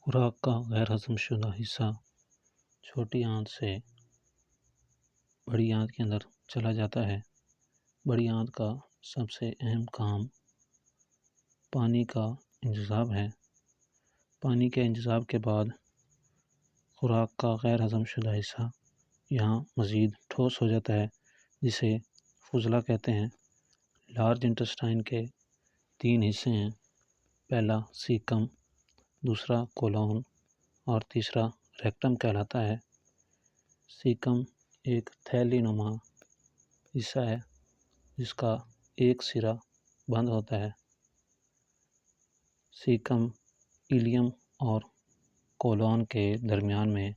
خوراک کا غیر ہضم شدہ حصہ چھوٹی آنت سے بڑی آنت کے اندر چلا جاتا ہے۔ بڑی آنت کا سب سے اہم کام پانی کا انتظام ہے۔ پانی کے انتظام کے بعد خوراک کا غیر ہضم شدہ حصہ یہاں مزید ٹھوس ہو جاتا ہے، جسے فضلہ کہتے ہیں۔ لارج انٹسٹائن کے 3 حصے ہیں، پہلا سیکم، دوسرا کولون اور تیسرا ریکٹم کہلاتا ہے۔ سیکم ایک تھیلی نما حصہ ہے جس کا ایک سرا بند ہوتا ہے۔ سیکم ایلیم اور کولون کے درمیان میں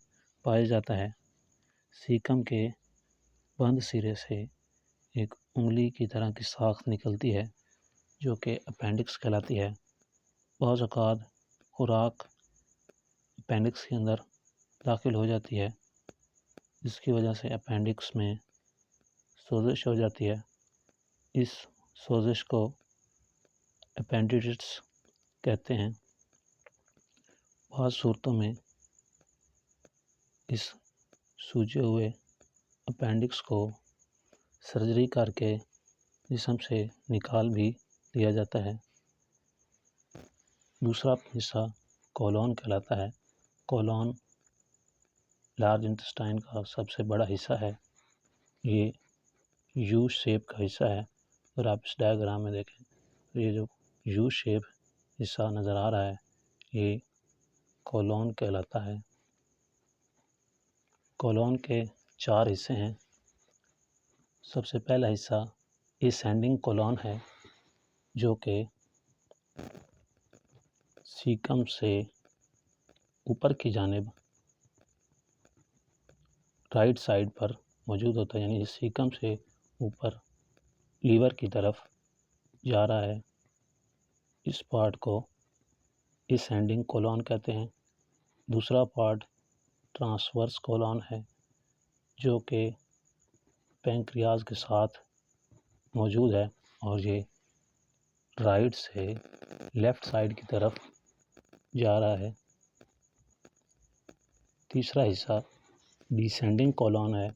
پایا جاتا ہے۔ سیکم کے بند سرے سے ایک انگلی کی طرح کی ساخت نکلتی ہے جو کہ اپینڈکس کہلاتی ہے۔ بعض اوقات خوراک اپینڈکس کے اندر داخل ہو جاتی ہے، جس کی وجہ سے اپینڈکس میں سوزش ہو جاتی ہے۔ اس سوزش کو اپینڈیٹس کہتے ہیں۔ بعض صورتوں میں اس سوجے ہوئے اپینڈکس کو سرجری کر کے جسم سے نکال بھی دیا جاتا ہے۔ دوسرا حصہ کولون کہلاتا ہے۔ کولون لارج انٹسٹائن کا سب سے بڑا حصہ ہے۔ یہ یو شیپ کا حصہ ہے۔ اگر آپ اس ڈائیگرام میں دیکھیں، یہ جو یو شیپ حصہ نظر آ رہا ہے، یہ کولون کہلاتا ہے۔ کولون کے 4 حصے ہیں۔ سب سے پہلا حصہ اسینڈنگ کولون ہے، جو کہ سیکم سے اوپر کی جانب رائٹ سائڈ پر موجود ہوتا ہے، یعنی سیکم سے اوپر لیور کی طرف جا رہا ہے۔ اس پارٹ کو اسینڈنگ کولون کہتے ہیں۔ دوسرا پارٹ ٹرانسورس کولون ہے، جو کہ پینکریاز کے ساتھ موجود ہے اور یہ رائٹ سے لیفٹ سائڈ کی طرف جا رہا ہے۔ تیسرا حصہ ڈیسینڈنگ کولون ہے،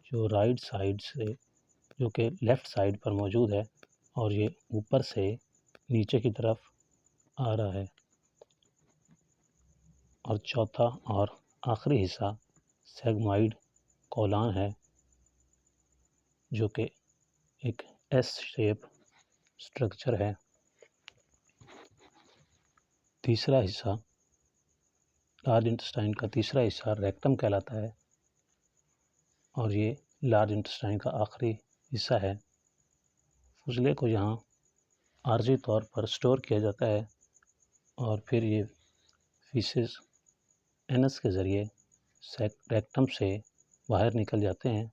جو رائٹ سائڈ سے جو کہ لیفٹ سائڈ پر موجود ہے اور یہ اوپر سے نیچے کی طرف آ رہا ہے۔ اور چوتھا اور آخری حصہ سیگموئڈ کولون ہے، جو کہ ایک ایس شیپ سٹرکچر ہے۔ تیسرا حصہ لارج انٹسٹائن کا تیسرا حصہ ریکٹم کہلاتا ہے اور یہ لارج انٹسٹائن کا آخری حصہ ہے۔ فضلے کو یہاں عارضی طور پر سٹور کیا جاتا ہے اور پھر یہ فیسز اینس کے ذریعے ریکٹم سے باہر نکل جاتے ہیں۔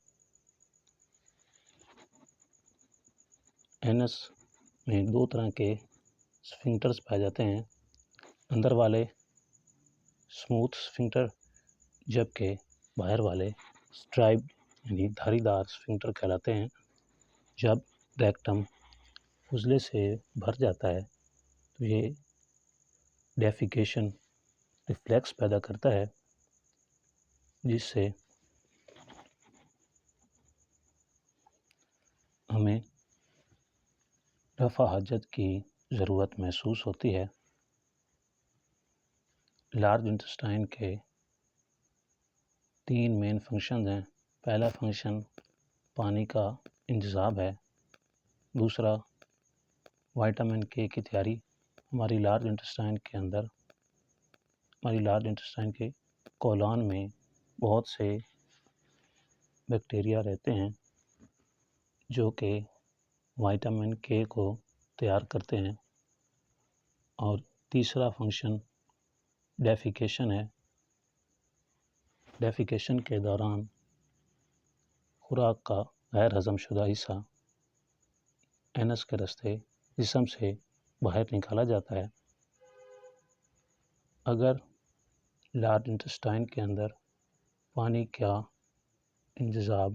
اینس میں 2 طرح کے سفنکٹرز پائے جاتے ہیں، اندر والے سموتھ سفنکٹر، جبکہ باہر والے سٹرائپڈ یعنی دھاری دار سفنکٹر کہلاتے ہیں۔ جب ریکٹم فضلے سے بھر جاتا ہے تو یہ ڈیفیکیشن ریفلیکس پیدا کرتا ہے، جس سے ہمیں رفع حاجت کی ضرورت محسوس ہوتی ہے۔ لارج انٹسٹائن کے 3 مین فنکشنز ہیں۔ پہلا فنکشن پانی کا انتظام ہے۔ دوسرا وائٹامن کے کی تیاری۔ ہماری لارج انٹسٹائن کے کولون میں بہت سے بیکٹیریا رہتے ہیں جو کہ وائٹامن کے کو تیار کرتے ہیں۔ اور تیسرا فنکشن ڈیفیکیشن ہے۔ ڈیفیکیشن کے دوران خوراک کا غیر ہضم شدہ حصہ اینس کے راستے جسم سے باہر نکالا جاتا ہے۔ اگر لارج انٹسٹائن کے اندر پانی کا انتظام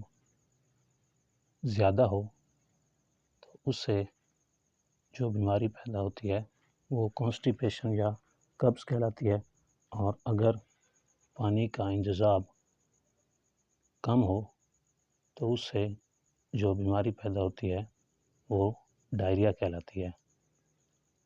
زیادہ ہو تو اس سے جو بیماری پیدا ہوتی ہے وہ کانسٹیپیشن یا قبض کہلاتی ہے۔ اور اگر پانی کا انتظام کم ہو تو اس سے جو بیماری پیدا ہوتی ہے وہ ڈائریا کہلاتی ہے۔